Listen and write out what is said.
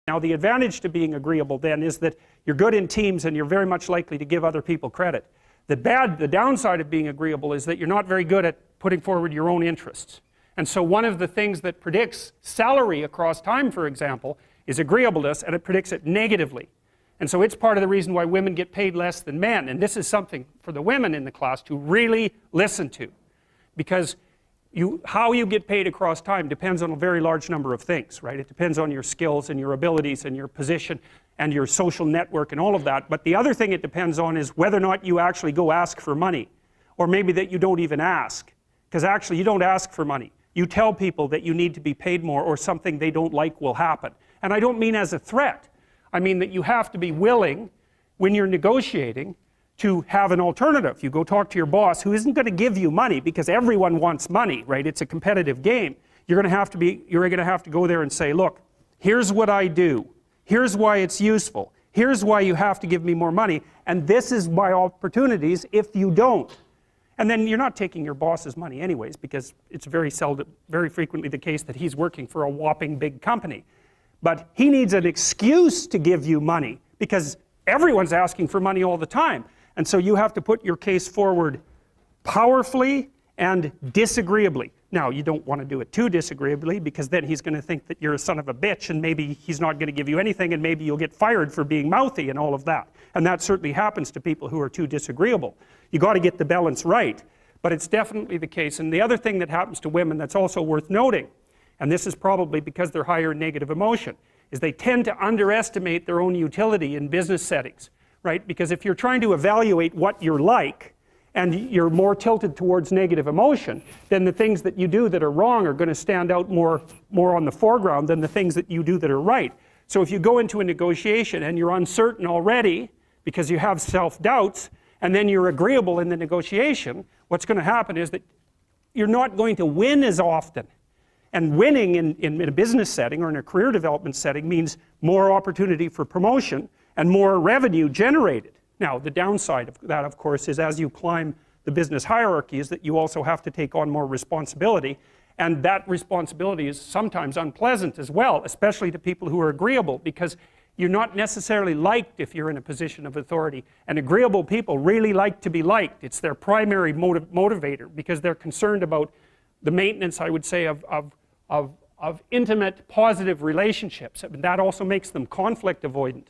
Now the advantage to being agreeable then is that you're good in teams and you're very much likely to give other people credit. The downside of being agreeable is that you're not very good at putting forward your own interests. And so one of the things that predicts salary across time, for example, is agreeableness, and it predicts it negatively. And so it's part of the reason why women get paid less than men. And this is something for the women in the class to really listen to. Because how you get paid across time depends on a very large number of things, right? It depends on your skills and your abilities and your position and your social network and all of that. But the other thing it depends on is whether or not you actually go ask for money. Or maybe that you don't even ask. Because actually you don't ask for money. You tell people that you need to be paid more or something they don't like will happen. And I don't mean as a threat. I mean that you have to be willing, when you're negotiating, to have an alternative. You go talk to your boss who isn't going to give you money because everyone wants money, right? It's a competitive game. You're going to have to go there and say, look, here's what I do. Here's why it's useful. Here's why you have to give me more money. And this is my opportunities if you don't. And then you're not taking your boss's money anyways, because it's very frequently the case that he's working for a whopping big company. But he needs an excuse to give you money because everyone's asking for money all the time. And so you have to put your case forward powerfully and disagreeably. Now, you don't want to do it too disagreeably because then he's going to think that you're a son of a bitch and maybe he's not going to give you anything and maybe you'll get fired for being mouthy and all of that. And that certainly happens to people who are too disagreeable. You got to get the balance right, but it's definitely the case. And the other thing that happens to women that's also worth noting, and this is probably because they're higher in negative emotion, is they tend to underestimate their own utility in business settings. Right? Because if you're trying to evaluate what you're like and you're more tilted towards negative emotion, then the things that you do that are wrong are going to stand out more on the foreground than the things that you do that are right. So if you go into a negotiation and you're uncertain already because you have self-doubts and then you're agreeable in the negotiation, what's going to happen is that you're not going to win as often. And winning in a business setting or in a career development setting means more opportunity for promotion and more revenue generated. Now, the downside of that, of course, is as you climb the business hierarchy is that you also have to take on more responsibility, and that responsibility is sometimes unpleasant as well, especially to people who are agreeable, because you're not necessarily liked if you're in a position of authority, and agreeable people really like to be liked. It's their primary motivator, because they're concerned about the maintenance, I would say, of intimate, positive relationships. And that also makes them conflict avoidant.